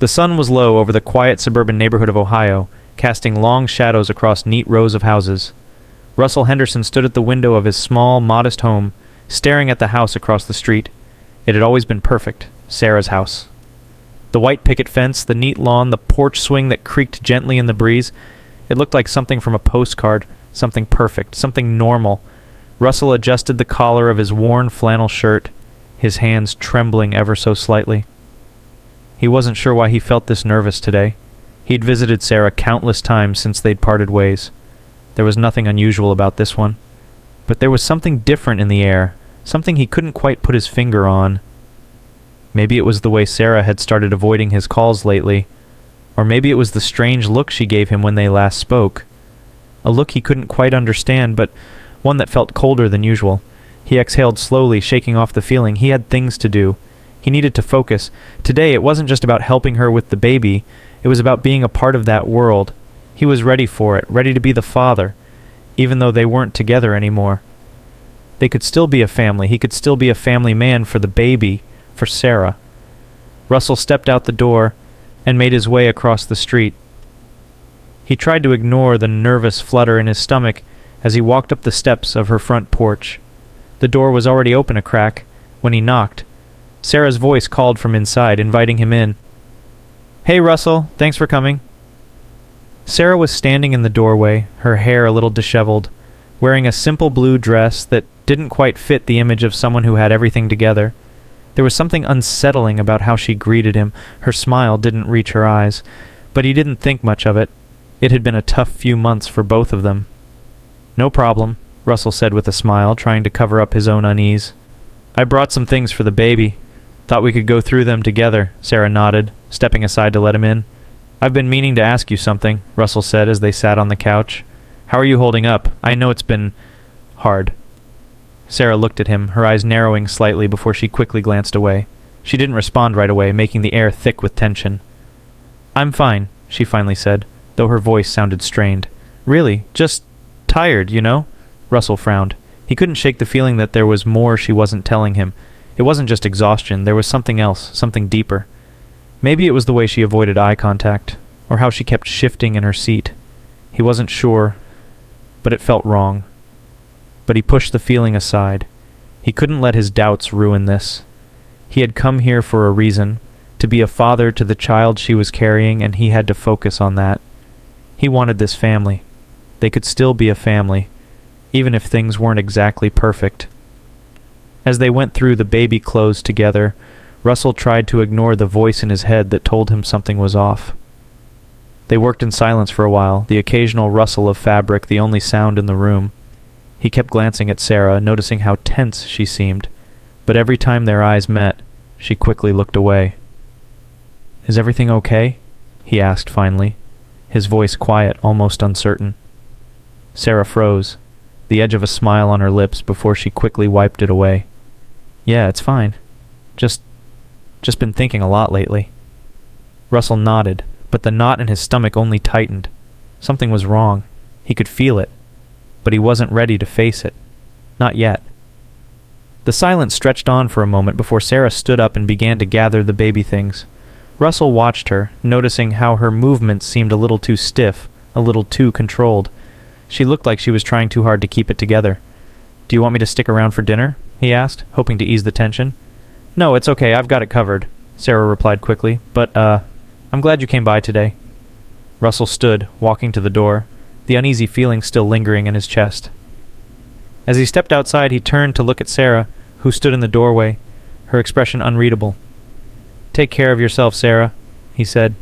The sun was low over the quiet suburban neighborhood of Ohio, casting long shadows across neat rows of houses. Russell Henderson stood at the window of his small, modest home, staring at the house across the street. It had always been perfect, Sarah's house. The white picket fence, the neat lawn, the porch swing that creaked gently in the breeze. It looked like something from a postcard, something perfect, something normal. Russell adjusted the collar of his worn flannel shirt, his hands trembling ever so slightly. He wasn't sure why he felt this nervous today. He'd visited Sarah countless times since they'd parted ways. There was nothing unusual about this one. But there was something different in the air, something he couldn't quite put his finger on. Maybe it was the way Sarah had started avoiding his calls lately, or maybe it was the strange look she gave him when they last spoke. A look he couldn't quite understand, but one that felt colder than usual. He exhaled slowly, shaking off the feeling. He had things to do. He needed to focus. Today it wasn't just about helping her with the baby, it was about being a part of that world. He was ready for it, ready to be the father, even though they weren't together anymore. They could still be a family. He could still be a family man for the baby, for Sarah. Russell stepped out the door and made his way across the street. He tried to ignore the nervous flutter in his stomach as he walked up the steps of her front porch. The door was already open a crack when he knocked. Sarah's voice called from inside, inviting him in. "Hey, Russell, thanks for coming." Sarah was standing in the doorway, her hair a little disheveled, wearing a simple blue dress that didn't quite fit the image of someone who had everything together. There was something unsettling about how she greeted him. Her smile didn't reach her eyes, but he didn't think much of it. It had been a tough few months for both of them. "No problem," Russell said with a smile, trying to cover up his own unease. "I brought some things for the baby. Thought we could go through them together," Sarah nodded, stepping aside to let him in. "I've been meaning to ask you something," Russell said as they sat on the couch. "How are you holding up? I know it's been hard." Sarah looked at him, her eyes narrowing slightly before she quickly glanced away. She didn't respond right away, making the air thick with tension. "I'm fine," she finally said, though her voice sounded strained. "Really, just tired, you know?" Russell frowned. He couldn't shake the feeling that there was more she wasn't telling him. It wasn't just exhaustion, there was something else, something deeper. Maybe it was the way she avoided eye contact, or how she kept shifting in her seat. He wasn't sure, but it felt wrong. But he pushed the feeling aside. He couldn't let his doubts ruin this. He had come here for a reason, to be a father to the child she was carrying, and he had to focus on that. He wanted this family. They could still be a family, even if things weren't exactly perfect. As they went through the baby clothes together, Russell tried to ignore the voice in his head that told him something was off. They worked in silence for a while, the occasional rustle of fabric the only sound in the room. He kept glancing at Sarah, noticing how tense she seemed, but every time their eyes met, she quickly looked away. "Is everything okay?" he asked finally, his voice quiet, almost uncertain. Sarah froze, the edge of a smile on her lips before she quickly wiped it away. "Yeah, it's fine. Just been thinking a lot lately." Russell nodded, but the knot in his stomach only tightened. Something was wrong. He could feel it, but he wasn't ready to face it. Not yet. The silence stretched on for a moment before Sarah stood up and began to gather the baby things. Russell watched her, noticing how her movements seemed a little too stiff, a little too controlled. She looked like she was trying too hard to keep it together. "Do you want me to stick around for dinner?" he asked, hoping to ease the tension. "No, it's okay, I've got it covered," Sarah replied quickly, "but, I'm glad you came by today." Russell stood, walking to the door, the uneasy feeling still lingering in his chest. As he stepped outside, he turned to look at Sarah, who stood in the doorway, her expression unreadable. "Take care of yourself, Sarah," he said,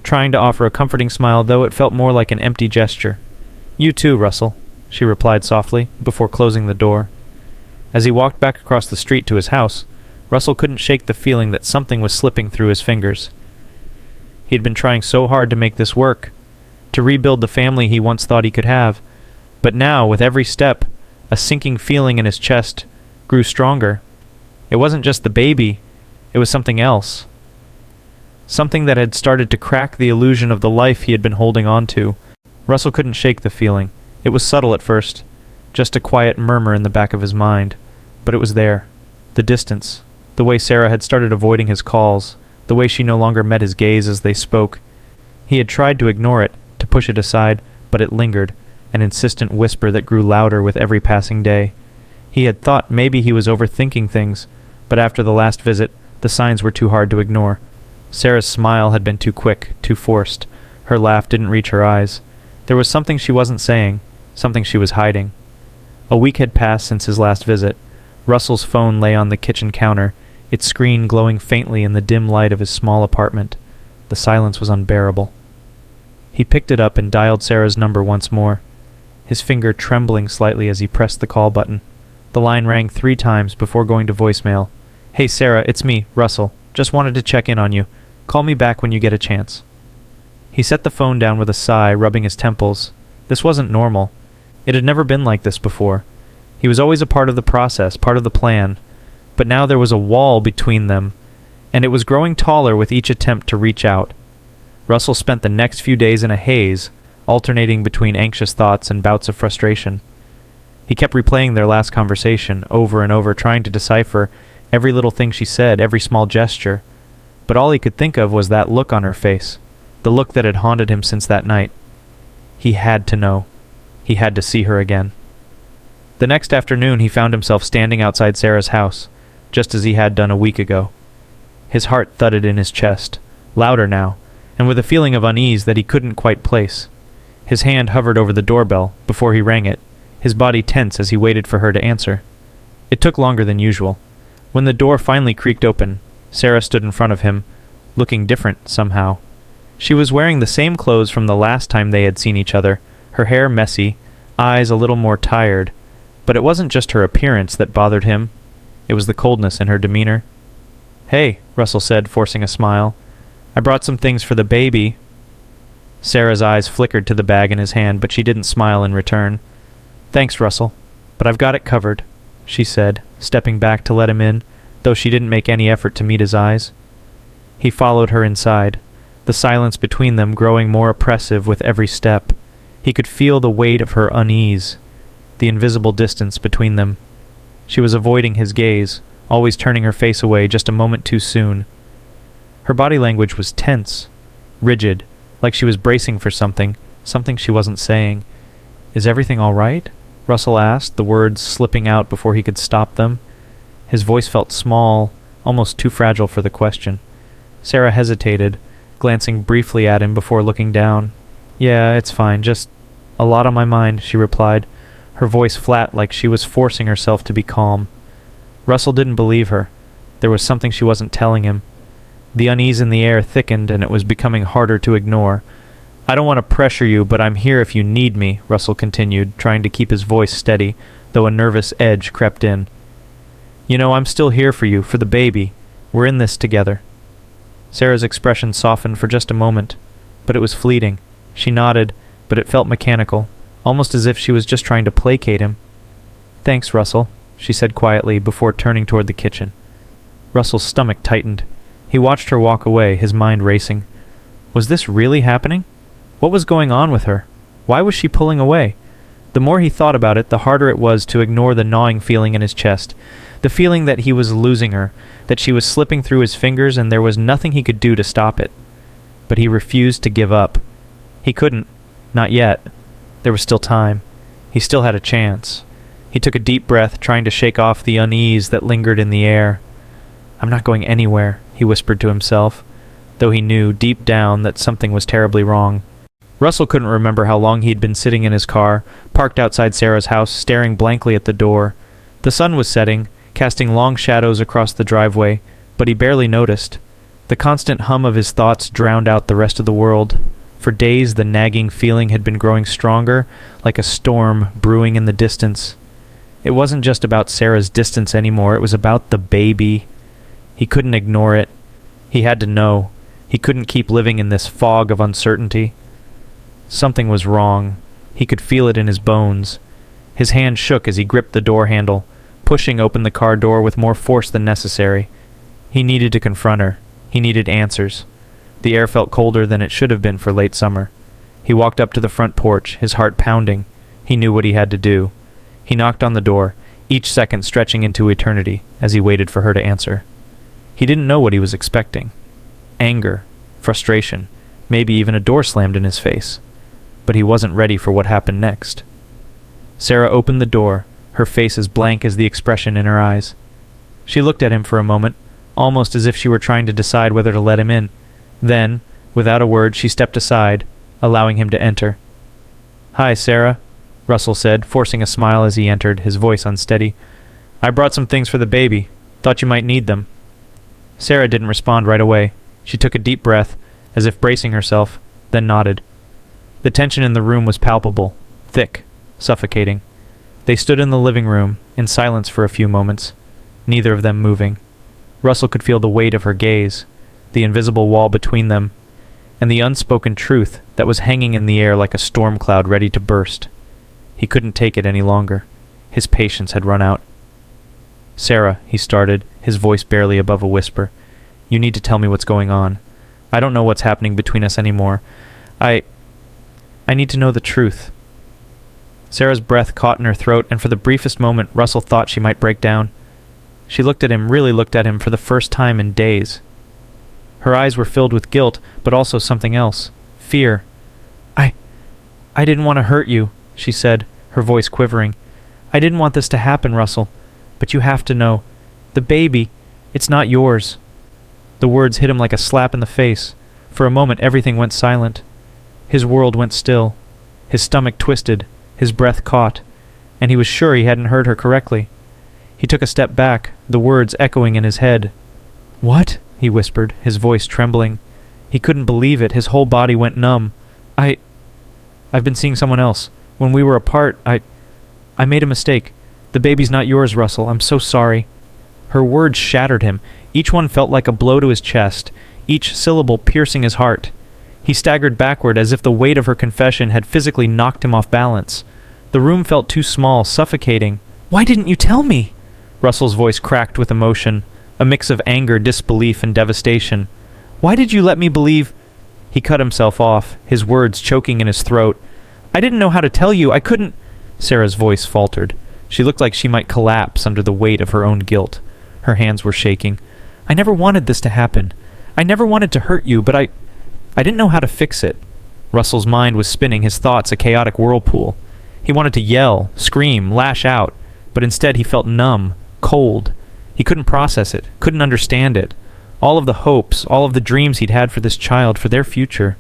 trying to offer a comforting smile, though it felt more like an empty gesture. "You too, Russell," she replied softly, before closing the door. As he walked back across the street to his house, Russell couldn't shake the feeling that something was slipping through his fingers. He had been trying so hard to make this work, to rebuild the family he once thought he could have, but now, with every step, a sinking feeling in his chest grew stronger. It wasn't just the baby, it was something else. Something that had started to crack the illusion of the life he had been holding on to. Russell couldn't shake the feeling. It was subtle at first, just a quiet murmur in the back of his mind, but it was there. The distance, the way Sarah had started avoiding his calls, the way she no longer met his gaze as they spoke. He had tried to ignore it, to push it aside, but it lingered, an insistent whisper that grew louder with every passing day. He had thought maybe he was overthinking things, but after the last visit, the signs were too hard to ignore. Sarah's smile had been too quick, too forced. Her laugh didn't reach her eyes. There was something she wasn't saying, something she was hiding. A week had passed since his last visit. Russell's phone lay on the kitchen counter, its screen glowing faintly in the dim light of his small apartment. The silence was unbearable. He picked it up and dialed Sarah's number once more, his finger trembling slightly as he pressed the call button. The line rang 3 times before going to voicemail. "Hey Sarah, it's me, Russell. Just wanted to check in on you. Call me back when you get a chance." He set the phone down with a sigh, rubbing his temples. This wasn't normal. It had never been like this before. He was always a part of the process, part of the plan. But now there was a wall between them, and it was growing taller with each attempt to reach out. Russell spent the next few days in a haze, alternating between anxious thoughts and bouts of frustration. He kept replaying their last conversation over and over, trying to decipher every little thing she said, every small gesture. But all he could think of was that look on her face, the look that had haunted him since that night. He had to know. He had to see her again. The next afternoon he found himself standing outside Sarah's house, just as he had done a week ago. His heart thudded in his chest, louder now, and with a feeling of unease that he couldn't quite place. His hand hovered over the doorbell before he rang it, his body tense as he waited for her to answer. It took longer than usual. When the door finally creaked open, Sarah stood in front of him, looking different somehow. She was wearing the same clothes from the last time they had seen each other, her hair messy, eyes a little more tired, but it wasn't just her appearance that bothered him. It was the coldness in her demeanor. "Hey," Russell said, forcing a smile. "I brought some things for the baby." Sarah's eyes flickered to the bag in his hand, but she didn't smile in return. "Thanks, Russell, but I've got it covered," she said, stepping back to let him in, though she didn't make any effort to meet his eyes. He followed her inside, the silence between them growing more oppressive with every step. He could feel the weight of her unease, the invisible distance between them. She was avoiding his gaze, always turning her face away just a moment too soon. Her body language was tense, rigid, like she was bracing for something she wasn't saying. "Is everything all right?" Russell asked, the words slipping out before he could stop them. His voice felt small, almost too fragile for the question. Sarah hesitated, glancing briefly at him before looking down. "Yeah, it's fine, just a lot on my mind," she replied, her voice flat like she was forcing herself to be calm. Russell didn't believe her. There was something she wasn't telling him. The unease in the air thickened, and it was becoming harder to ignore. "I don't want to pressure you, but I'm here if you need me," Russell continued, trying to keep his voice steady, though a nervous edge crept in. "You know, I'm still here for you, for the baby. We're in this together." Sarah's expression softened for just a moment, but it was fleeting. She nodded, but it felt mechanical, almost as if she was just trying to placate him. "Thanks, Russell," she said quietly before turning toward the kitchen. Russell's stomach tightened. He watched her walk away, his mind racing. Was this really happening? What was going on with her? Why was she pulling away? The more he thought about it, the harder it was to ignore the gnawing feeling in his chest, the feeling that he was losing her, that she was slipping through his fingers and there was nothing he could do to stop it. But he refused to give up. He couldn't. Not yet. There was still time. He still had a chance. He took a deep breath, trying to shake off the unease that lingered in the air. "I'm not going anywhere," he whispered to himself, though he knew deep down that something was terribly wrong. Russell couldn't remember how long he'd been sitting in his car, parked outside Sarah's house, staring blankly at the door. The sun was setting, casting long shadows across the driveway, but he barely noticed. The constant hum of his thoughts drowned out the rest of the world. For days the nagging feeling had been growing stronger, like a storm brewing in the distance. It wasn't just about Sarah's distance anymore, it was about the baby. He couldn't ignore it. He had to know. He couldn't keep living in this fog of uncertainty. Something was wrong. He could feel it in his bones. His hand shook as he gripped the door handle, pushing open the car door with more force than necessary. He needed to confront her. He needed answers. The air felt colder than it should have been for late summer. He walked up to the front porch, his heart pounding. He knew what he had to do. He knocked on the door, each second stretching into eternity, as he waited for her to answer. He didn't know what he was expecting. anger, frustration, maybe even a door slammed in his face. But he wasn't ready for what happened next. Sarah opened the door, her face as blank as the expression in her eyes. She looked at him for a moment, almost as if she were trying to decide whether to let him in. Then, without a word, she stepped aside, allowing him to enter. "Hi, Sarah," Russell said, forcing a smile as he entered, his voice unsteady. "I brought some things for the baby. Thought you might need them." Sarah didn't respond right away. She took a deep breath, as if bracing herself, then nodded. The tension in the room was palpable, thick, suffocating. They stood in the living room, in silence for a few moments, neither of them moving. Russell could feel the weight of her gaze, the invisible wall between them, and the unspoken truth that was hanging in the air like a storm cloud ready to burst. He couldn't take it any longer. His patience had run out. "Sarah," he started, his voice barely above a whisper, "you need to tell me what's going on. I don't know what's happening between us anymore. I need to know the truth." Sarah's breath caught in her throat, and for the briefest moment Russell thought she might break down. She looked at him, really looked at him for the first time in days. Her eyes were filled with guilt, but also something else. Fear. I didn't want to hurt you," she said, her voice quivering. "I didn't want this to happen, Russell. But you have to know. The baby, it's not yours." The words hit him like a slap in the face. For a moment everything went silent. His world went still. His stomach twisted, his breath caught, and he was sure he hadn't heard her correctly. He took a step back, the words echoing in his head. "What?" he whispered, his voice trembling. He couldn't believe it. His whole body went numb. I've been seeing someone else. When we were apart, I made a mistake. The baby's not yours, Russell. I'm so sorry." Her words shattered him. Each one felt like a blow to his chest, each syllable piercing his heart. He staggered backward as if the weight of her confession had physically knocked him off balance. The room felt too small, suffocating. "Why didn't you tell me?" Russell's voice cracked with emotion, a mix of anger, disbelief, and devastation. "Why did you let me believe—" He cut himself off, his words choking in his throat. "I didn't know how to tell you. I couldn't—" Sarah's voice faltered. She looked like she might collapse under the weight of her own guilt. Her hands were shaking. "I never wanted this to happen. I never wanted to hurt you, but I didn't know how to fix it." Russell's mind was spinning, his thoughts a chaotic whirlpool. He wanted to yell, scream, lash out, but instead he felt numb, cold. He couldn't process it, couldn't understand it. All of the hopes, all of the dreams he'd had for this child, for their future.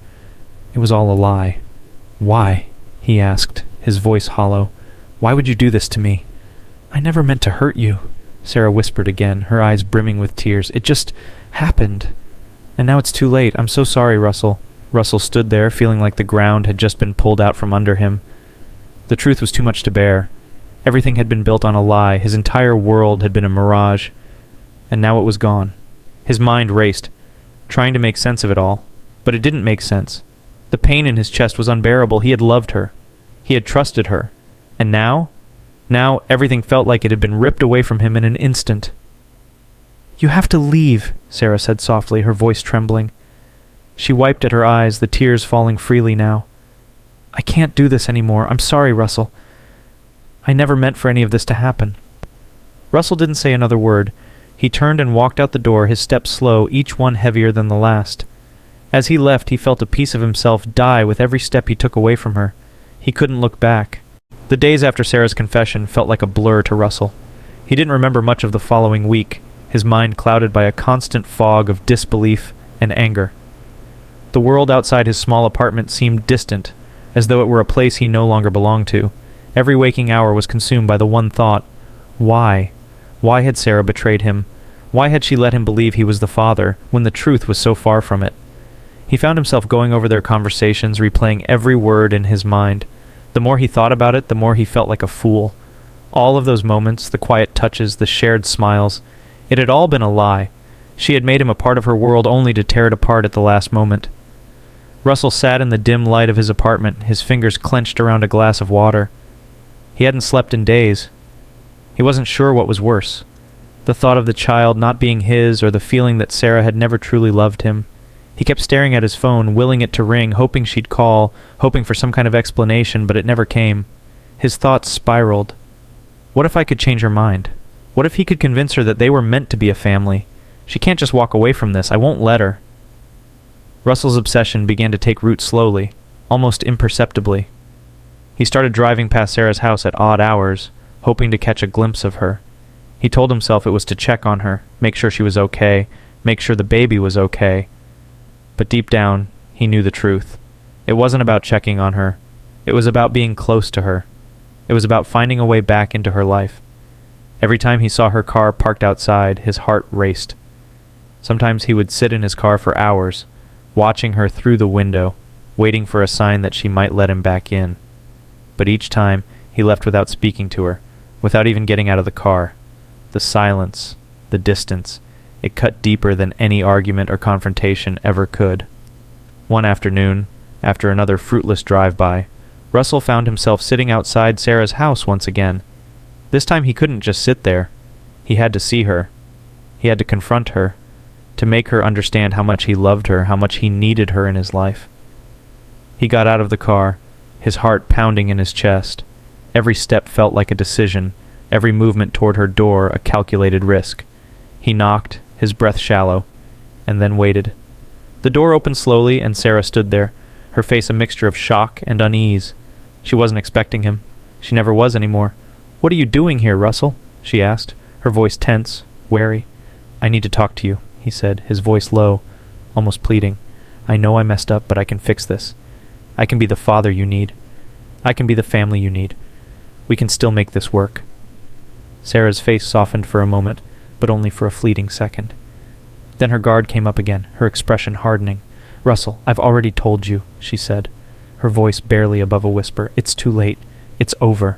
It was all a lie. "Why?" he asked, his voice hollow. "Why would you do this to me?" "I never meant to hurt you," Sarah whispered again, her eyes brimming with tears. "It just happened. And now it's too late. I'm so sorry, Russell." Russell stood there, feeling like the ground had just been pulled out from under him. The truth was too much to bear. Everything had been built on a lie. His entire world had been a mirage. And now it was gone. His mind raced, trying to make sense of it all. But it didn't make sense. The pain in his chest was unbearable. He had loved her. He had trusted her. And now everything felt like it had been ripped away from him in an instant. "You have to leave," Sarah said softly, her voice trembling. She wiped at her eyes, the tears falling freely now. "I can't do this anymore. I'm sorry, Russell. I never meant for any of this to happen." Russell didn't say another word. He turned and walked out the door, his steps slow, each one heavier than the last. As he left, he felt a piece of himself die with every step he took away from her. He couldn't look back. The days after Sarah's confession felt like a blur to Russell. He didn't remember much of the following week, his mind clouded by a constant fog of disbelief and anger. The world outside his small apartment seemed distant, as though it were a place he no longer belonged to. Every waking hour was consumed by the one thought: why? Why had Sarah betrayed him? Why had she let him believe he was the father, when the truth was so far from it? He found himself going over their conversations, replaying every word in his mind. The more he thought about it, the more he felt like a fool. All of those moments, the quiet touches, the shared smiles, it had all been a lie. She had made him a part of her world only to tear it apart at the last moment. Russell sat in the dim light of his apartment, his fingers clenched around a glass of water. He hadn't slept in days. He wasn't sure what was worse, the thought of the child not being his or the feeling that Sarah had never truly loved him. He kept staring at his phone, willing it to ring, hoping she'd call, hoping for some kind of explanation, but it never came. His thoughts spiraled. What if I could change her mind? What if he could convince her that they were meant to be a family? She can't just walk away from this. I won't let her. Russell's obsession began to take root slowly, almost imperceptibly. He started driving past Sarah's house at odd hours, hoping to catch a glimpse of her. He told himself it was to check on her, make sure she was okay, make sure the baby was okay. But deep down, he knew the truth. It wasn't about checking on her. It was about being close to her. It was about finding a way back into her life. Every time he saw her car parked outside, his heart raced. Sometimes he would sit in his car for hours, watching her through the window, waiting for a sign that she might let him back in. But each time, he left without speaking to her, without even getting out of the car. The silence, the distance, it cut deeper than any argument or confrontation ever could. One afternoon, after another fruitless drive-by, Russell found himself sitting outside Sarah's house once again. This time he couldn't just sit there. He had to see her. He had to confront her, to make her understand how much he loved her, how much he needed her in his life. He got out of the car, his heart pounding in his chest. Every step felt like a decision, every movement toward her door a calculated risk. He knocked, his breath shallow, and then waited. The door opened slowly, and Sarah stood there, her face a mixture of shock and unease. She wasn't expecting him. She never was anymore. "What are you doing here, Russell?" she asked, her voice tense, wary. "I need to talk to you," he said, his voice low, almost pleading. "I know I messed up, but I can fix this. I can be the father you need. I can be the family you need. We can still make this work." Sarah's face softened for a moment, but only for a fleeting second. Then her guard came up again, her expression hardening. "Russell, I've already told you," she said, her voice barely above a whisper. "It's too late. It's over."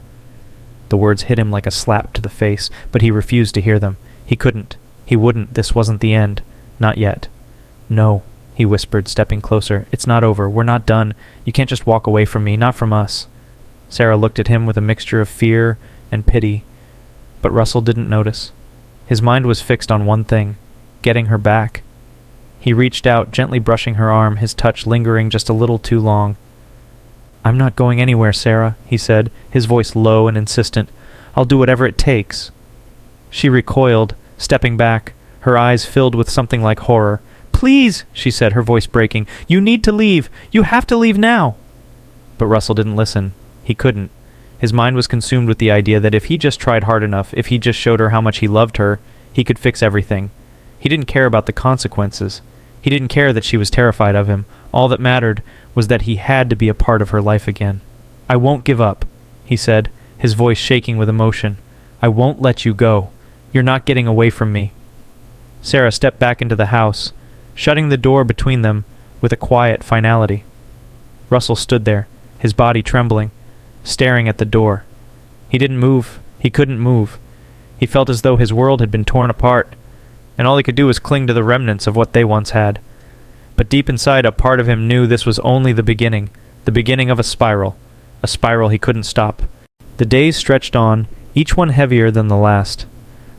The words hit him like a slap to the face, but he refused to hear them. He couldn't. He wouldn't. This wasn't the end. Not yet. "No," he whispered, stepping closer. "It's not over. We're not done. You can't just walk away from me, not from us." Sarah looked at him with a mixture of fear and pity, but Russell didn't notice. His mind was fixed on one thing, getting her back. He reached out, gently brushing her arm, his touch lingering just a little too long. "I'm not going anywhere, Sarah," he said, his voice low and insistent. "I'll do whatever it takes." She recoiled, stepping back, her eyes filled with something like horror. "Please," she said, her voice breaking. "You need to leave. You have to leave now." But Russell didn't listen. He couldn't. His mind was consumed with the idea that if he just tried hard enough, if he just showed her how much he loved her, he could fix everything. He didn't care about the consequences. He didn't care that she was terrified of him. All that mattered was that he had to be a part of her life again. "I won't give up," he said, his voice shaking with emotion. "I won't let you go. You're not getting away from me." Sarah stepped back into the house, shutting the door between them with a quiet finality. Russell stood there, his body trembling, staring at the door. He didn't move. He couldn't move. He felt as though his world had been torn apart, and all he could do was cling to the remnants of what they once had. But deep inside, a part of him knew this was only the beginning of a spiral he couldn't stop. The days stretched on, each one heavier than the last.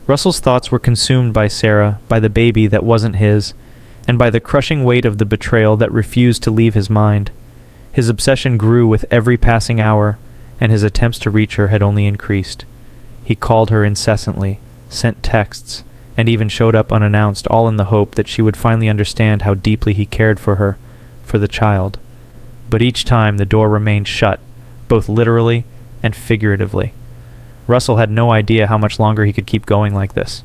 Russell's thoughts were consumed by Sarah, by the baby that wasn't his, and by the crushing weight of the betrayal that refused to leave his mind. His obsession grew with every passing hour, and his attempts to reach her had only increased. He called her incessantly, sent texts, and even showed up unannounced, all in the hope that she would finally understand how deeply he cared for her, for the child. But each time the door remained shut, both literally and figuratively. Russell had no idea how much longer he could keep going like this.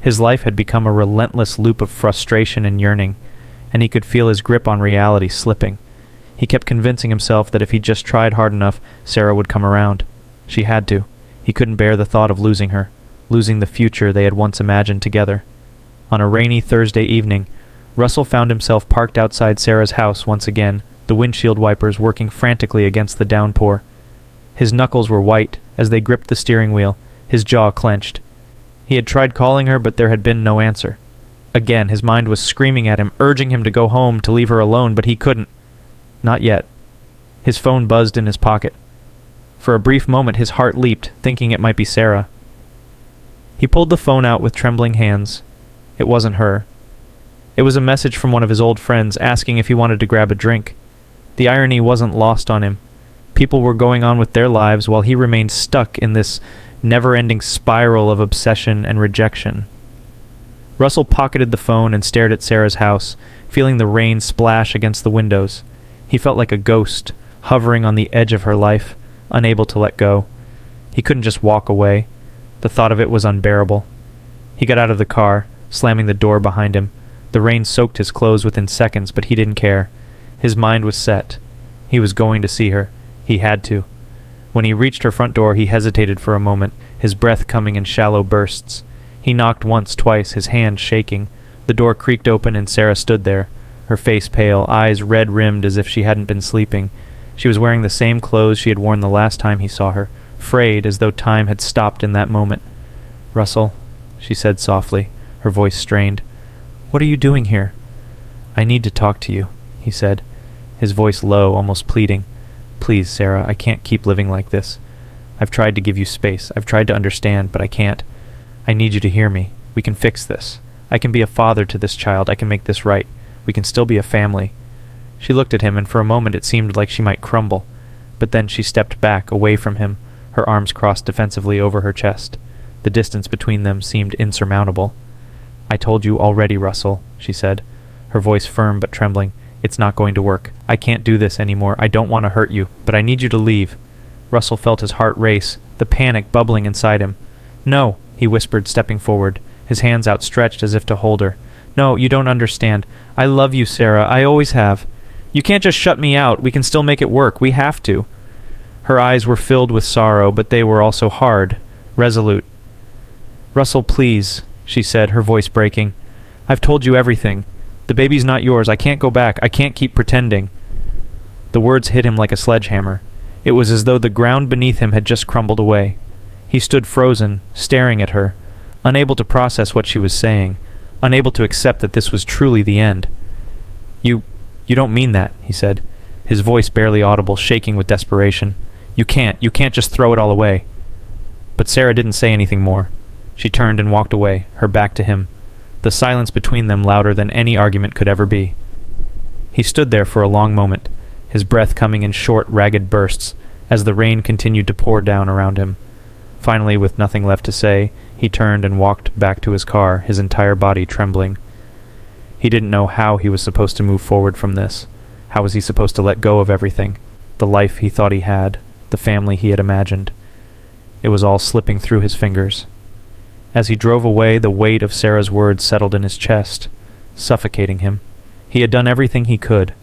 His life had become a relentless loop of frustration and yearning, and he could feel his grip on reality slipping. He kept convincing himself that if he just tried hard enough, Sarah would come around. She had to. He couldn't bear the thought of losing her, losing the future they had once imagined together. On a rainy Thursday evening, Russell found himself parked outside Sarah's house once again, the windshield wipers working frantically against the downpour. His knuckles were white as they gripped the steering wheel, his jaw clenched. He had tried calling her, but there had been no answer. Again, his mind was screaming at him, urging him to go home, to leave her alone, but he couldn't. Not yet. His phone buzzed in his pocket. For a brief moment his heart leaped, thinking it might be Sarah. He pulled the phone out with trembling hands. It wasn't her. It was a message from one of his old friends asking if he wanted to grab a drink. The irony wasn't lost on him. People were going on with their lives while he remained stuck in this never-ending spiral of obsession and rejection. Russell pocketed the phone and stared at Sarah's house, feeling the rain splash against the windows. He felt like a ghost, hovering on the edge of her life, unable to let go. He couldn't just walk away. The thought of it was unbearable. He got out of the car, slamming the door behind him. The rain soaked his clothes within seconds, but he didn't care. His mind was set. He was going to see her. He had to. When he reached her front door, he hesitated for a moment, his breath coming in shallow bursts. He knocked once, twice, his hand shaking. The door creaked open and Sarah stood there, her face pale, eyes red-rimmed as if she hadn't been sleeping. She was wearing the same clothes she had worn the last time he saw her, frayed as though time had stopped in that moment. "Russell," she said softly, her voice strained. "What are you doing here?" "I need to talk to you," he said, his voice low, almost pleading. "Please, Sarah, I can't keep living like this. I've tried to give you space. I've tried to understand, but I can't. I need you to hear me. We can fix this. I can be a father to this child. I can make this right. We can still be a family." She looked at him, and for a moment it seemed like she might crumble. But then she stepped back, away from him, her arms crossed defensively over her chest. The distance between them seemed insurmountable. "I told you already, Russell," she said, her voice firm but trembling. "It's not going to work. I can't do this anymore. I don't want to hurt you, but I need you to leave." Russell felt his heart race, the panic bubbling inside him. "No," he whispered, stepping forward, his hands outstretched as if to hold her. "No, you don't understand. I love you, Sarah. I always have. You can't just shut me out. We can still make it work. We have to." Her eyes were filled with sorrow, but they were also hard, resolute. "Russell, please," she said, her voice breaking. "I've told you everything. The baby's not yours. I can't go back. I can't keep pretending." The words hit him like a sledgehammer. It was as though the ground beneath him had just crumbled away. He stood frozen, staring at her, unable to process what she was saying, unable to accept that this was truly the end. You don't mean that," he said, his voice barely audible, shaking with desperation. You can't just throw it all away." But Sarah didn't say anything more. She turned and walked away, her back to him, the silence between them louder than any argument could ever be. He stood there for a long moment, his breath coming in short, ragged bursts, as the rain continued to pour down around him. Finally, with nothing left to say, he turned and walked back to his car, his entire body trembling. He didn't know how he was supposed to move forward from this. How was he supposed to let go of everything? The life he thought he had, the family he had imagined. It was all slipping through his fingers. As he drove away, the weight of Sarah's words settled in his chest, suffocating him. He had done everything he could,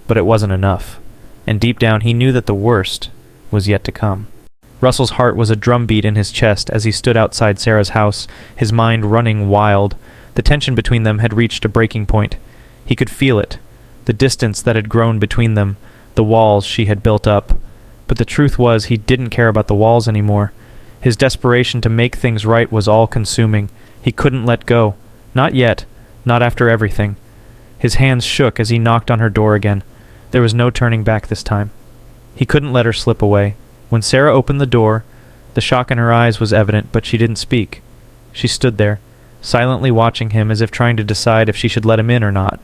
but it wasn't enough, and deep down he knew that the worst was yet to come. Russell's heart was a drumbeat in his chest as he stood outside Sarah's house, his mind running wild. The tension between them had reached a breaking point. He could feel it, the distance that had grown between them, the walls she had built up. But the truth was he didn't care about the walls anymore. His desperation to make things right was all-consuming. He couldn't let go. Not yet. Not after everything. His hands shook as he knocked on her door again. There was no turning back this time. He couldn't let her slip away. When Sarah opened the door, the shock in her eyes was evident, but she didn't speak. She stood there, silently watching him as if trying to decide if she should let him in or not.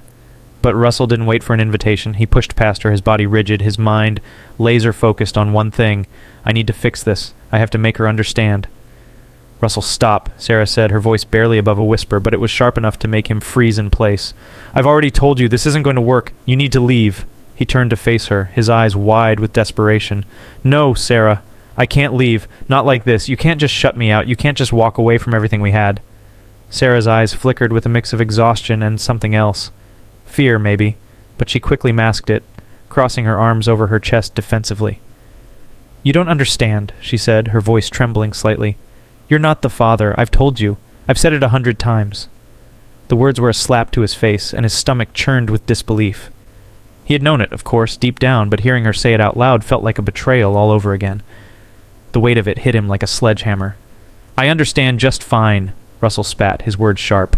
But Russell didn't wait for an invitation. He pushed past her, his body rigid, his mind laser-focused on one thing. "I need to fix this. I have to make her understand." "Russell, stop," Sarah said, her voice barely above a whisper, but it was sharp enough to make him freeze in place. "I've already told you, this isn't going to work. You need to leave." He turned to face her, his eyes wide with desperation. "No, Sarah. I can't leave. Not like this. You can't just shut me out. You can't just walk away from everything we had." Sarah's eyes flickered with a mix of exhaustion and something else. Fear, maybe, but she quickly masked it, crossing her arms over her chest defensively. "You don't understand," she said, her voice trembling slightly. "You're not the father. I've told you. I've said it 100 times. The words were a slap to his face, and his stomach churned with disbelief. He had known it, of course, deep down, but hearing her say it out loud felt like a betrayal all over again. The weight of it hit him like a sledgehammer. "I understand just fine," Russell spat, his words sharp.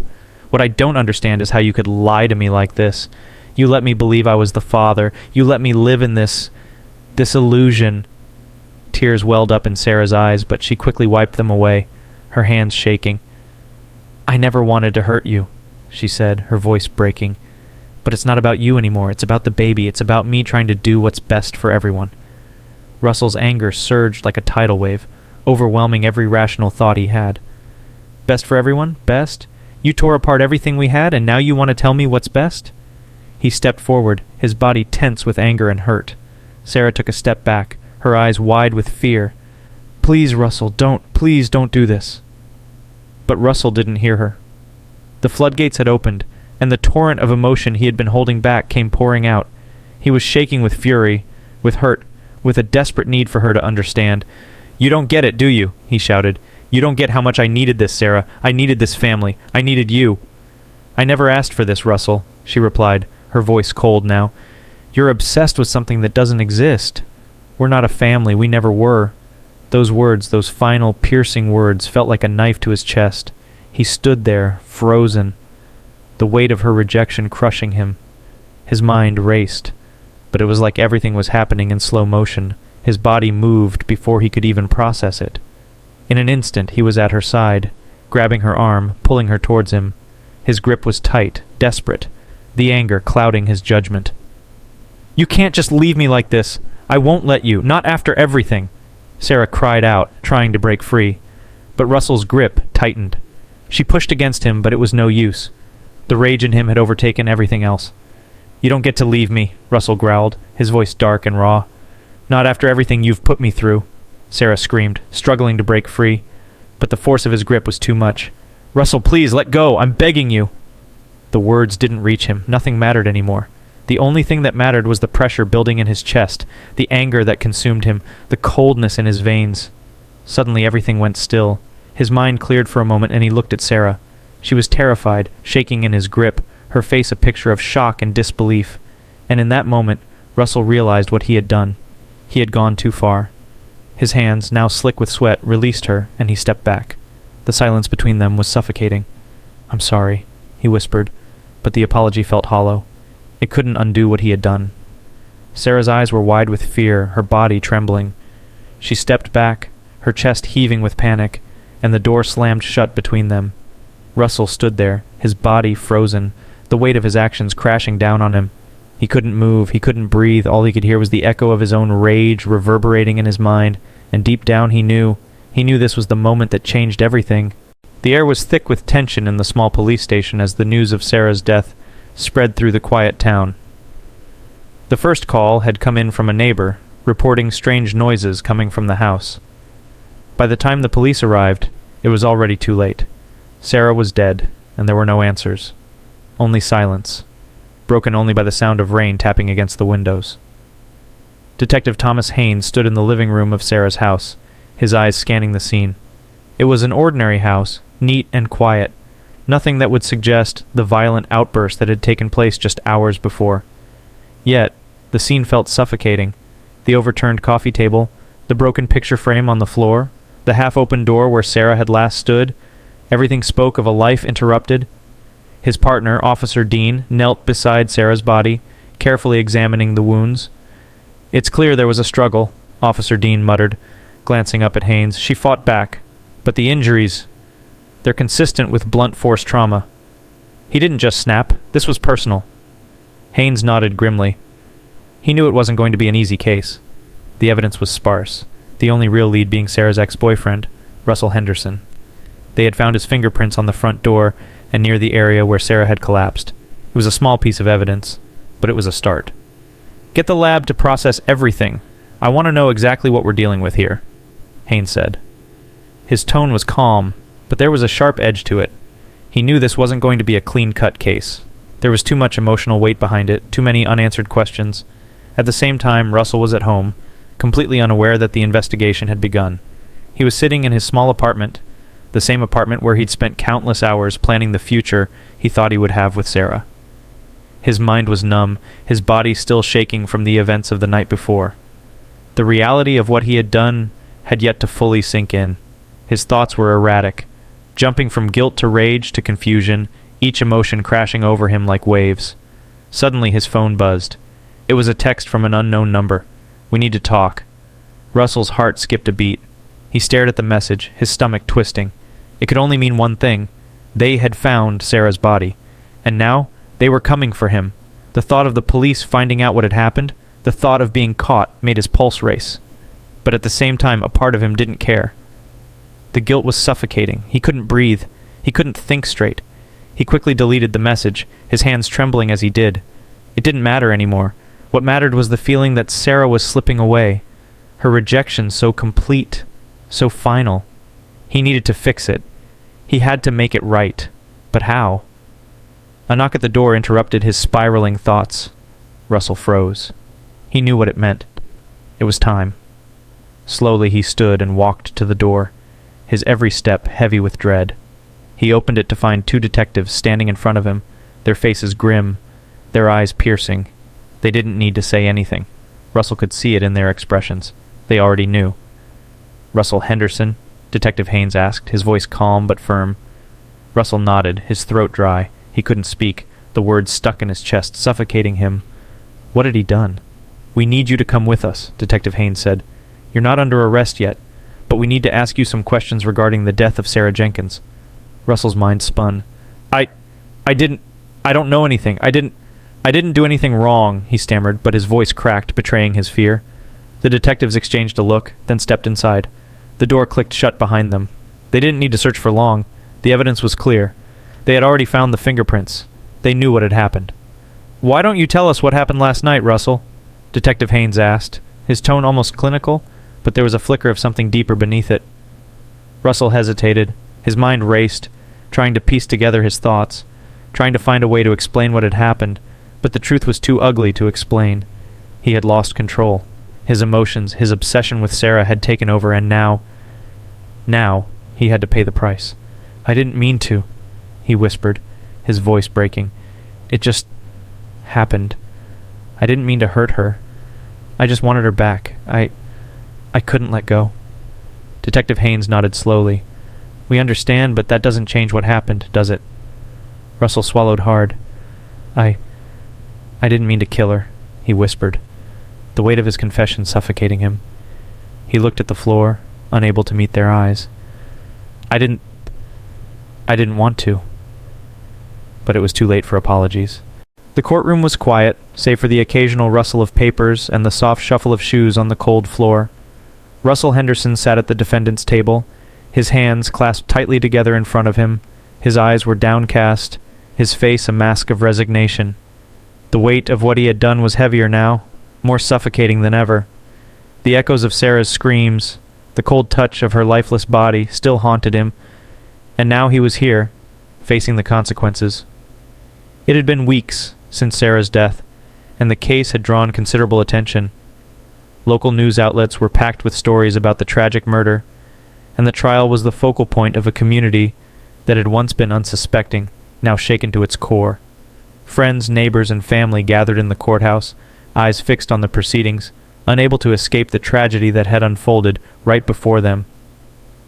"What I don't understand is how you could lie to me like this. You let me believe I was the father. You let me live in this illusion." Tears welled up in Sarah's eyes, but she quickly wiped them away, her hands shaking. "I never wanted to hurt you," she said, her voice breaking. "But it's not about you anymore. It's about the baby. It's about me trying to do what's best for everyone." Russell's anger surged like a tidal wave, overwhelming every rational thought he had. Best for everyone? Best? You tore apart everything we had, and now you want to tell me what's best?" He stepped forward, his body tense with anger and hurt. Sarah took a step back, her eyes wide with fear. "Please, Russell, please don't do this." But Russell didn't hear her. The floodgates had opened, and the torrent of emotion he had been holding back came pouring out. He was shaking with fury, with hurt, with a desperate need for her to understand. "You don't get it, do you?" he shouted. "You don't get how much I needed this, Sarah. I needed this family. I needed you." "I never asked for this, Russell," she replied, her voice cold now. "You're obsessed with something that doesn't exist. We're not a family. We never were." Those words, those final, piercing words, felt like a knife to his chest. He stood there, frozen, the weight of her rejection crushing him. His mind raced, but it was like everything was happening in slow motion. His body moved before he could even process it. In an instant, he was at her side, grabbing her arm, pulling her towards him. His grip was tight, desperate, the anger clouding his judgment. "You can't just leave me like this. I won't let you, not after everything," Sarah cried out, trying to break free. But Russell's grip tightened. She pushed against him, but it was no use. The rage in him had overtaken everything else. "You don't get to leave me," Russell growled, his voice dark and raw. "Not after everything you've put me through," Sarah screamed, struggling to break free. But the force of his grip was too much. "Russell, please, let go! I'm begging you!" The words didn't reach him. Nothing mattered anymore. The only thing that mattered was the pressure building in his chest, the anger that consumed him, the coldness in his veins. Suddenly everything went still. His mind cleared for a moment, and he looked at Sarah. She was terrified, shaking in his grip, her face a picture of shock and disbelief. And in that moment, Russell realized what he had done. He had gone too far. His hands, now slick with sweat, released her, and he stepped back. The silence between them was suffocating. "I'm sorry," he whispered, but the apology felt hollow. It couldn't undo what he had done. Sarah's eyes were wide with fear, her body trembling. She stepped back, her chest heaving with panic, and the door slammed shut between them. Russell stood there, his body frozen, the weight of his actions crashing down on him. He couldn't move, he couldn't breathe, all he could hear was the echo of his own rage reverberating in his mind, and deep down he knew this was the moment that changed everything. The air was thick with tension in the small police station as the news of Sarah's death spread through the quiet town. The first call had come in from a neighbor, reporting strange noises coming from the house. By the time the police arrived, it was already too late. Sarah was dead, and there were no answers. Only silence, broken only by the sound of rain tapping against the windows. Detective Thomas Haynes stood in the living room of Sarah's house, his eyes scanning the scene. It was an ordinary house, neat and quiet, nothing that would suggest the violent outburst that had taken place just hours before. Yet, the scene felt suffocating. The overturned coffee table, the broken picture frame on the floor, the half-open door where Sarah had last stood, everything spoke of a life interrupted. His partner, Officer Dean, knelt beside Sarah's body, carefully examining the wounds. "It's clear there was a struggle," Officer Dean muttered, glancing up at Haynes. "She fought back. But the injuries, they're consistent with blunt force trauma. He didn't just snap. This was personal." Haynes nodded grimly. He knew it wasn't going to be an easy case. The evidence was sparse, the only real lead being Sarah's ex-boyfriend, Russell Henderson. They had found his fingerprints on the front door and near the area where Sarah had collapsed. It was a small piece of evidence, but it was a start. "Get the lab to process everything. I want to know exactly what we're dealing with here," Haynes said. His tone was calm, but there was a sharp edge to it. He knew this wasn't going to be a clean-cut case. There was too much emotional weight behind it, too many unanswered questions. At the same time, Russell was at home, completely unaware that the investigation had begun. He was sitting in his small apartment, the same apartment where he'd spent countless hours planning the future he thought he would have with Sarah. His mind was numb, his body still shaking from the events of the night before. The reality of what he had done had yet to fully sink in. His thoughts were erratic, jumping from guilt to rage to confusion, each emotion crashing over him like waves. Suddenly his phone buzzed. It was a text from an unknown number. "We need to talk." Russell's heart skipped a beat. He stared at the message, his stomach twisting. It could only mean one thing. They had found Sarah's body, and now they were coming for him. The thought of the police finding out what had happened, the thought of being caught, made his pulse race. But at the same time, a part of him didn't care. The guilt was suffocating. He couldn't breathe. He couldn't think straight. He quickly deleted the message, his hands trembling as he did. It didn't matter anymore. What mattered was the feeling that Sarah was slipping away. Her rejection so complete, so final. He needed to fix it. He had to make it right. But how? A knock at the door interrupted his spiraling thoughts. Russell froze. He knew what it meant. It was time. Slowly he stood and walked to the door, his every step heavy with dread. He opened it to find 2 detectives standing in front of him, their faces grim, their eyes piercing. They didn't need to say anything. Russell could see it in their expressions. They already knew. "Russell Henderson?" Detective Haynes asked, his voice calm but firm. Russell nodded, his throat dry. He couldn't speak, the words stuck in his chest, suffocating him. What had he done? "We need you to come with us," Detective Haynes said. "You're not under arrest yet, but we need to ask you some questions regarding the death of Sarah Jenkins." Russell's mind spun. I don't know anything. I didn't do anything wrong," he stammered, but his voice cracked, betraying his fear. The detectives exchanged a look, then stepped inside. The door clicked shut behind them. They didn't need to search for long. The evidence was clear. They had already found the fingerprints. They knew what had happened. "Why don't you tell us what happened last night, Russell?" Detective Haynes asked, his tone almost clinical, but there was a flicker of something deeper beneath it. Russell hesitated. His mind raced, trying to piece together his thoughts, trying to find a way to explain what had happened, but the truth was too ugly to explain. He had lost control. His emotions, his obsession with Sarah had taken over, and now, he had to pay the price. "I didn't mean to," he whispered, his voice breaking. "It just happened. I didn't mean to hurt her. I just wanted her back. I couldn't let go." Detective Haynes nodded slowly. "We understand, but that doesn't change what happened, does it?" Russell swallowed hard. I didn't mean to kill her," he whispered, the weight of his confession suffocating him. He looked at the floor, unable to meet their eyes. I didn't want to." But it was too late for apologies. The courtroom was quiet, save for the occasional rustle of papers and the soft shuffle of shoes on the cold floor. Russell Henderson sat at the defendant's table, his hands clasped tightly together in front of him. His eyes were downcast, his face a mask of resignation. The weight of what he had done was heavier now, more suffocating than ever. The echoes of Sarah's screams, the cold touch of her lifeless body, still haunted him, and now he was here, facing the consequences. It had been weeks since Sarah's death, and the case had drawn considerable attention. Local news outlets were packed with stories about the tragic murder, and the trial was the focal point of a community that had once been unsuspecting, now shaken to its core. Friends, neighbors, and family gathered in the courthouse, eyes fixed on the proceedings, unable to escape the tragedy that had unfolded right before them.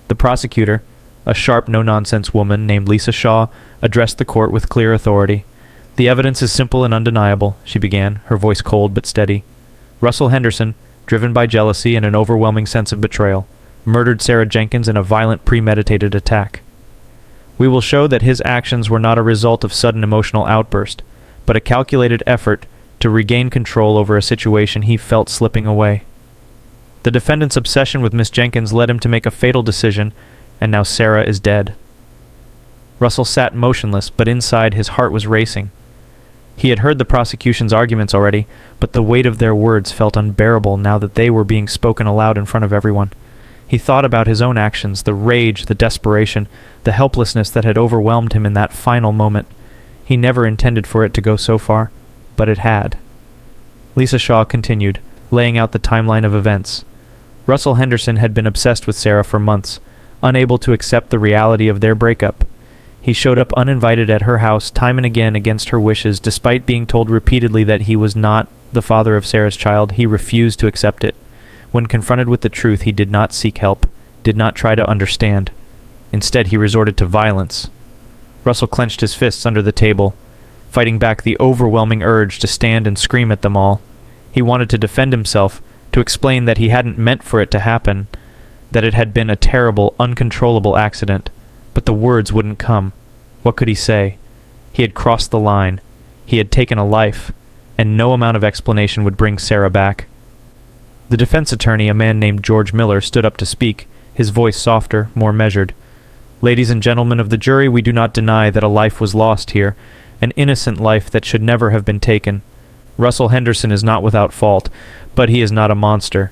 The prosecutor, a sharp, no-nonsense woman named Lisa Shaw, addressed the court with clear authority. "The evidence is simple and undeniable," she began, her voice cold but steady. "Russell Henderson, driven by jealousy and an overwhelming sense of betrayal, murdered Sarah Jenkins in a violent, premeditated attack. We will show that his actions were not a result of sudden emotional outburst, but a calculated effort to regain control over a situation he felt slipping away. The defendant's obsession with Miss Jenkins led him to make a fatal decision, and now Sarah is dead." Russell sat motionless, but inside his heart was racing. He had heard the prosecution's arguments already, but the weight of their words felt unbearable now that they were being spoken aloud in front of everyone. He thought about his own actions, the rage, the desperation, the helplessness that had overwhelmed him in that final moment. He never intended for it to go so far, but it had. Lisa Shaw continued, laying out the timeline of events. Russell Henderson had been obsessed with Sarah for months, unable to accept the reality of their breakup. He showed up uninvited at her house time and again against her wishes, despite being told repeatedly that he was not the father of Sarah's child. He refused to accept it. When confronted with the truth, he did not seek help, did not try to understand. Instead, he resorted to violence. Russell clenched his fists under the table, fighting back the overwhelming urge to stand and scream at them all. He wanted to defend himself, to explain that he hadn't meant for it to happen, that it had been a terrible, uncontrollable accident. But the words wouldn't come. What could he say? He had crossed the line. He had taken a life, and no amount of explanation would bring Sarah back. The defense attorney, a man named George Miller, stood up to speak, his voice softer, more measured. Ladies and gentlemen of the jury, we do not deny that a life was lost here, an innocent life that should never have been taken. Russell Henderson is not without fault, but he is not a monster.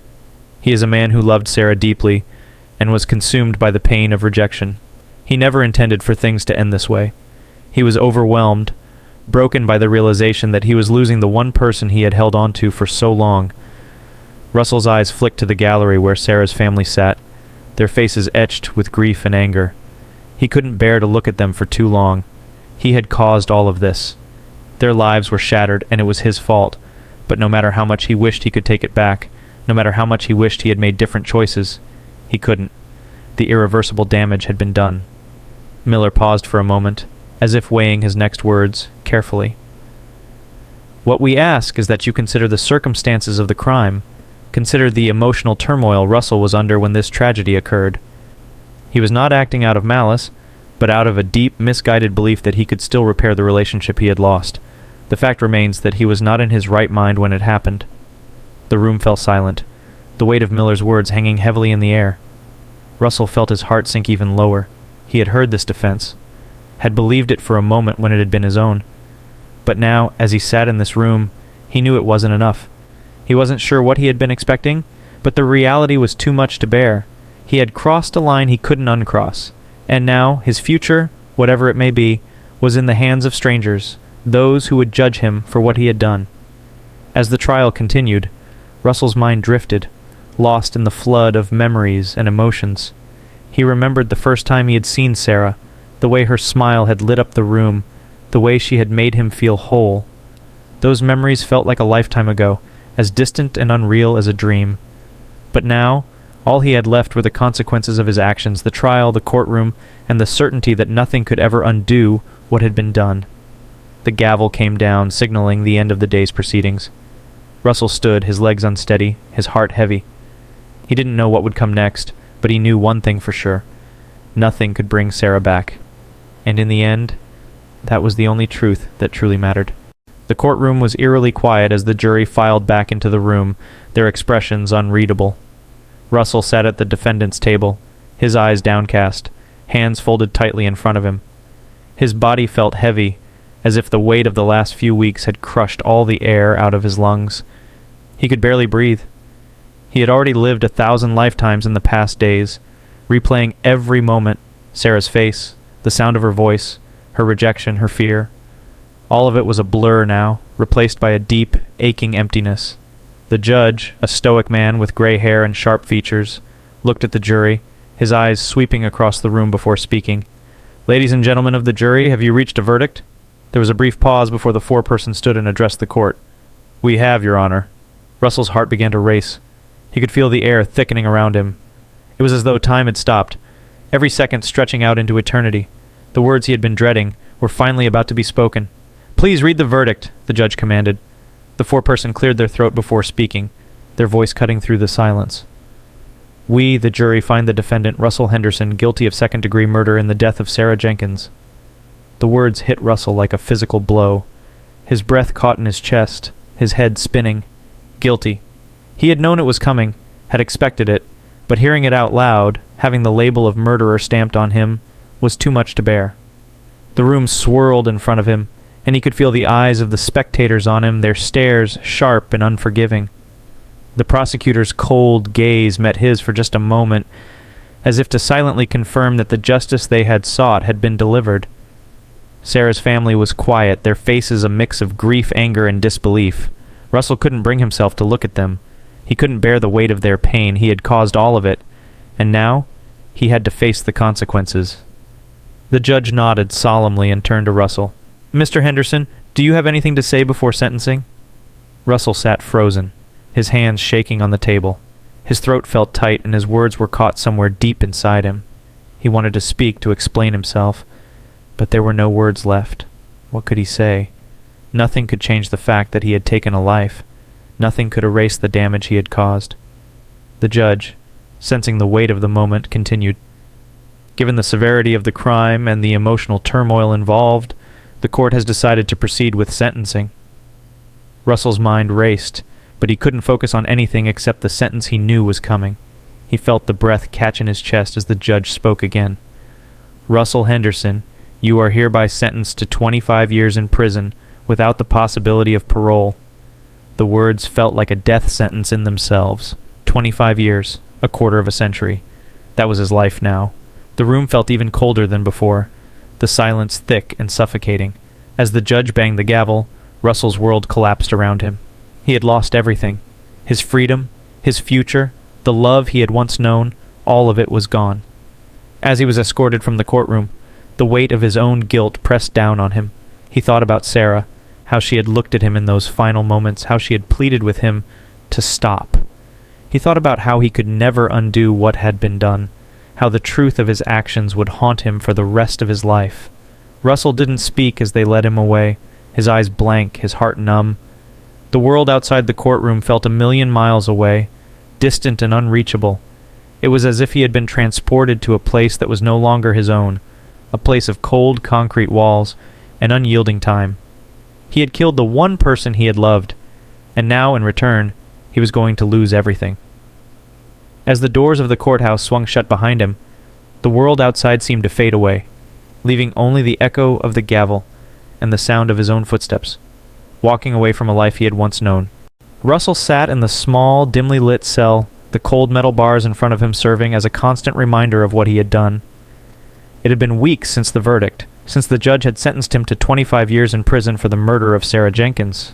He is a man who loved Sarah deeply and was consumed by the pain of rejection. He never intended for things to end this way. He was overwhelmed, broken by the realization that he was losing the one person he had held on to for so long. Russell's eyes flicked to the gallery where Sarah's family sat, their faces etched with grief and anger. He couldn't bear to look at them for too long. He had caused all of this. Their lives were shattered, and it was his fault, but no matter how much he wished he could take it back, no matter how much he wished he had made different choices, he couldn't. The irreversible damage had been done. Miller paused for a moment, as if weighing his next words carefully. What we ask is that you consider the circumstances of the crime. Consider the emotional turmoil Russell was under when this tragedy occurred. He was not acting out of malice, but out of a deep, misguided belief that he could still repair the relationship he had lost. The fact remains that he was not in his right mind when it happened. The room fell silent, the weight of Miller's words hanging heavily in the air. Russell felt his heart sink even lower. He had heard this defense, had believed it for a moment when it had been his own. But now, as he sat in this room, he knew it wasn't enough. He wasn't sure what he had been expecting, but the reality was too much to bear. He had crossed a line he couldn't uncross, and now his future, whatever it may be, was in the hands of strangers, those who would judge him for what he had done. As the trial continued, Russell's mind drifted, lost in the flood of memories and emotions. He remembered the first time he had seen Sarah, the way her smile had lit up the room, the way she had made him feel whole. Those memories felt like a lifetime ago, as distant and unreal as a dream. But now, all he had left were the consequences of his actions, the trial, the courtroom, and the certainty that nothing could ever undo what had been done. The gavel came down, signaling the end of the day's proceedings. Russell stood, his legs unsteady, his heart heavy. He didn't know what would come next, but he knew one thing for sure. Nothing could bring Sarah back. And in the end, that was the only truth that truly mattered. The courtroom was eerily quiet as the jury filed back into the room, their expressions unreadable. Russell sat at the defendant's table, his eyes downcast, hands folded tightly in front of him. His body felt heavy, as if the weight of the last few weeks had crushed all the air out of his lungs. He could barely breathe. He had already lived 1,000 lifetimes in the past days, replaying every moment, Sarah's face, the sound of her voice, her rejection, her fear. All of it was a blur now, replaced by a deep, aching emptiness. The judge, a stoic man with gray hair and sharp features, looked at the jury, his eyes sweeping across the room before speaking. "Ladies and gentlemen of the jury, have you reached a verdict?" There was a brief pause before the foreperson stood and addressed the court. "We have, Your Honor." Russell's heart began to race. He could feel the air thickening around him. It was as though time had stopped, every second stretching out into eternity. The words he had been dreading were finally about to be spoken. "Please read the verdict," the judge commanded. The foreperson cleared their throat before speaking, their voice cutting through the silence. "We, the jury, find the defendant, Russell Henderson, guilty of second-degree murder in the death of Sarah Jenkins." The words hit Russell like a physical blow. His breath caught in his chest, his head spinning. Guilty. He had known it was coming, had expected it, but hearing it out loud, having the label of murderer stamped on him, was too much to bear. The room swirled in front of him, and he could feel the eyes of the spectators on him, their stares sharp and unforgiving. The prosecutor's cold gaze met his for just a moment, as if to silently confirm that the justice they had sought had been delivered. Sarah's family was quiet, their faces a mix of grief, anger, and disbelief. Russell couldn't bring himself to look at them. He couldn't bear the weight of their pain. He had caused all of it, and now he had to face the consequences. The judge nodded solemnly and turned to Russell. "Mr. Henderson, do you have anything to say before sentencing?" Russell sat frozen, his hands shaking on the table. His throat felt tight, and his words were caught somewhere deep inside him. He wanted to speak, to explain himself, but there were no words left. What could he say? Nothing could change the fact that he had taken a life. Nothing could erase the damage he had caused. The judge, sensing the weight of the moment, continued. "Given the severity of the crime and the emotional turmoil involved, the court has decided to proceed with sentencing." Russell's mind raced, but he couldn't focus on anything except the sentence he knew was coming. He felt the breath catch in his chest as the judge spoke again. Russell Henderson, you are hereby sentenced to 25 years in prison without the possibility of parole. The words felt like a death sentence in themselves. 25 years, a quarter of a century. That was his life now. The room felt even colder than before, the silence thick and suffocating. As the judge banged the gavel, Russell's world collapsed around him. He had lost everything. His freedom, his future, the love he had once known, all of it was gone. As he was escorted from the courtroom, the weight of his own guilt pressed down on him. He thought about Sarah, how she had looked at him in those final moments, how she had pleaded with him to stop. He thought about how he could never undo what had been done, how the truth of his actions would haunt him for the rest of his life. Russell didn't speak as they led him away, his eyes blank, his heart numb. The world outside the courtroom felt a million miles away, distant and unreachable. It was as if he had been transported to a place that was no longer his own, a place of cold concrete walls and unyielding time. He had killed the one person he had loved, and now, in return, he was going to lose everything. As the doors of the courthouse swung shut behind him, the world outside seemed to fade away, leaving only the echo of the gavel and the sound of his own footsteps, walking away from a life he had once known. Russell sat in the small, dimly lit cell, the cold metal bars in front of him serving as a constant reminder of what he had done. It had been weeks since the verdict, since the judge had sentenced him to 25 years in prison for the murder of Sarah Jenkins.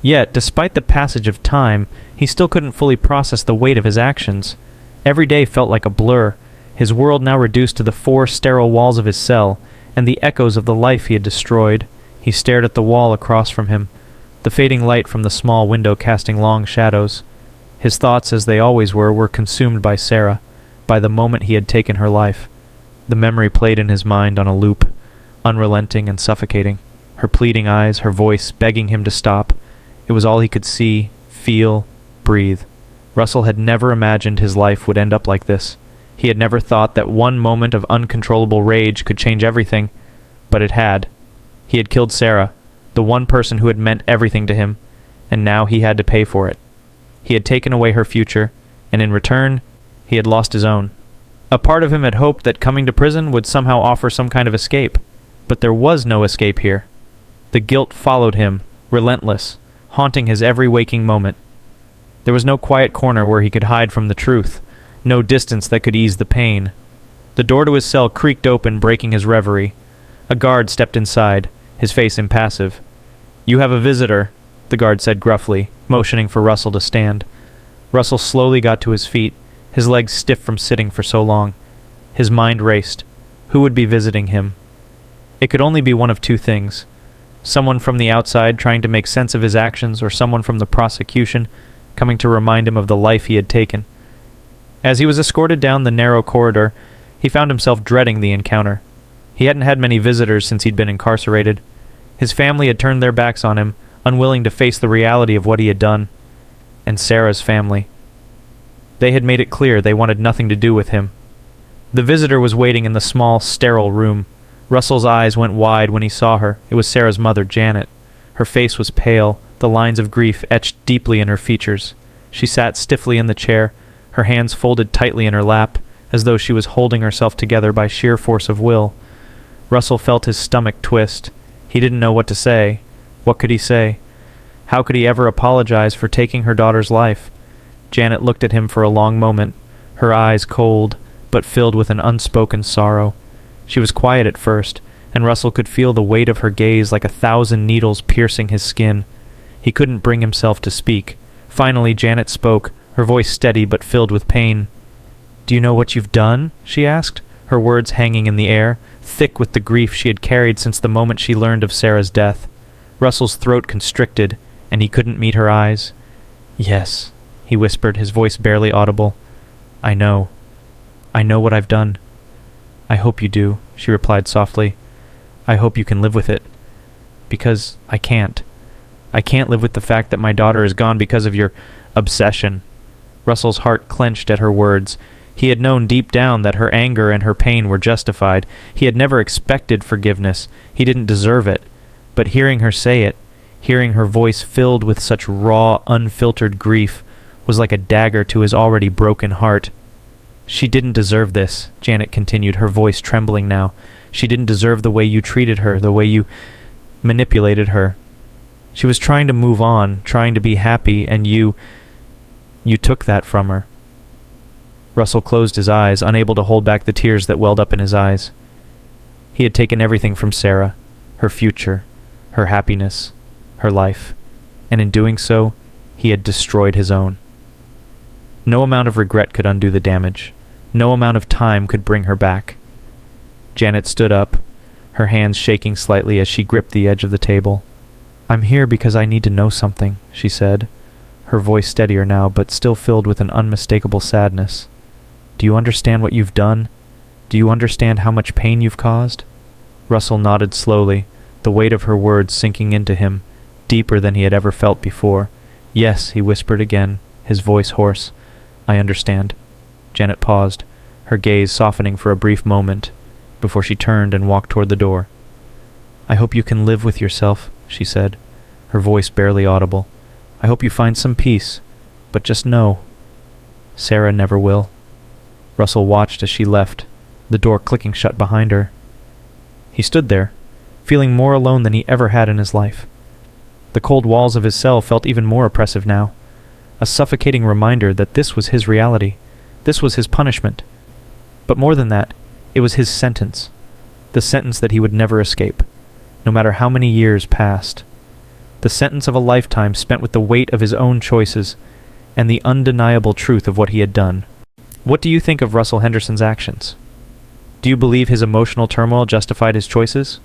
Yet, despite the passage of time, he still couldn't fully process the weight of his actions. Every day felt like a blur, his world now reduced to the four sterile walls of his cell, and the echoes of the life he had destroyed. He stared at the wall across from him, the fading light from the small window casting long shadows. His thoughts, as they always were consumed by Sarah, by the moment he had taken her life. The memory played in his mind on a loop, unrelenting and suffocating. Her pleading eyes, her voice, begging him to stop. It was all he could see, feel, breathe. Russell had never imagined his life would end up like this. He had never thought that one moment of uncontrollable rage could change everything, but it had. He had killed Sarah, the one person who had meant everything to him, and now he had to pay for it. He had taken away her future, and in return, he had lost his own. A part of him had hoped that coming to prison would somehow offer some kind of escape, but there was no escape here. The guilt followed him, relentless, haunting his every waking moment. There was no quiet corner where he could hide from the truth, no distance that could ease the pain. The door to his cell creaked open, breaking his reverie. A guard stepped inside, his face impassive. "You have a visitor," the guard said gruffly, motioning for Russell to stand. Russell slowly got to his feet, his legs stiff from sitting for so long. His mind raced. Who would be visiting him? It could only be one of two things. Someone from the outside trying to make sense of his actions, or someone from the prosecution coming to remind him of the life he had taken. As he was escorted down the narrow corridor, he found himself dreading the encounter. He hadn't had many visitors since he'd been incarcerated. His family had turned their backs on him, unwilling to face the reality of what he had done. And Sarah's family. They had made it clear they wanted nothing to do with him. The visitor was waiting in the small, sterile room. Russell's eyes went wide when he saw her. It was Sarah's mother, Janet. Her face was pale, the lines of grief etched deeply in her features. She sat stiffly in the chair, her hands folded tightly in her lap, as though she was holding herself together by sheer force of will. Russell felt his stomach twist. He didn't know what to say. What could he say? How could he ever apologize for taking her daughter's life? Janet looked at him for a long moment, her eyes cold, but filled with an unspoken sorrow. She was quiet at first, and Russell could feel the weight of her gaze like 1,000 needles piercing his skin. He couldn't bring himself to speak. Finally, Janet spoke, her voice steady but filled with pain. "Do you know what you've done?" she asked, her words hanging in the air, thick with the grief she had carried since the moment she learned of Sarah's death. Russell's throat constricted, and he couldn't meet her eyes. "Yes," he whispered, his voice barely audible. I know what I've done." "I hope you do," she replied softly. "I hope you can live with it. Because I can't. I can't live with the fact that my daughter is gone because of your obsession." Russell's heart clenched at her words. He had known deep down that her anger and her pain were justified. He had never expected forgiveness. He didn't deserve it. But hearing her say it, hearing her voice filled with such raw, unfiltered grief, was like a dagger to his already broken heart. She didn't deserve this, Janet continued, her voice trembling now. She didn't deserve the way you treated her, the way you manipulated her. She was trying to move on, trying to be happy, and you took that from her. Russell closed his eyes, unable to hold back the tears that welled up in his eyes. He had taken everything from Sarah, her future, her happiness, her life, and in doing so, he had destroyed his own. No amount of regret could undo the damage. No amount of time could bring her back. Janet stood up, her hands shaking slightly as she gripped the edge of the table. "I'm here because I need to know something," she said, her voice steadier now, but still filled with an unmistakable sadness. "Do you understand what you've done? Do you understand how much pain you've caused?" Russell nodded slowly, the weight of her words sinking into him, deeper than he had ever felt before. "Yes," he whispered again, his voice hoarse. "I understand." Janet paused, her gaze softening for a brief moment, before she turned and walked toward the door. "I hope you can live with yourself," she said, her voice barely audible. "I hope you find some peace, but just know, Sarah never will." Russell watched as she left, the door clicking shut behind her. He stood there, feeling more alone than he ever had in his life. The cold walls of his cell felt even more oppressive now, a suffocating reminder that this was his reality, this was his punishment. But more than that, it was his sentence, the sentence that he would never escape, no matter how many years passed. The sentence of a lifetime spent with the weight of his own choices and the undeniable truth of what he had done. What do you think of Russell Henderson's actions? Do you believe his emotional turmoil justified his choices?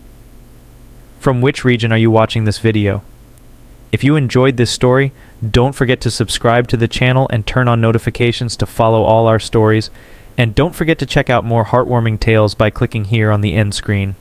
From which region are you watching this video? If you enjoyed this story, don't forget to subscribe to the channel and turn on notifications to follow all our stories, and don't forget to check out more heartwarming tales by clicking here on the end screen.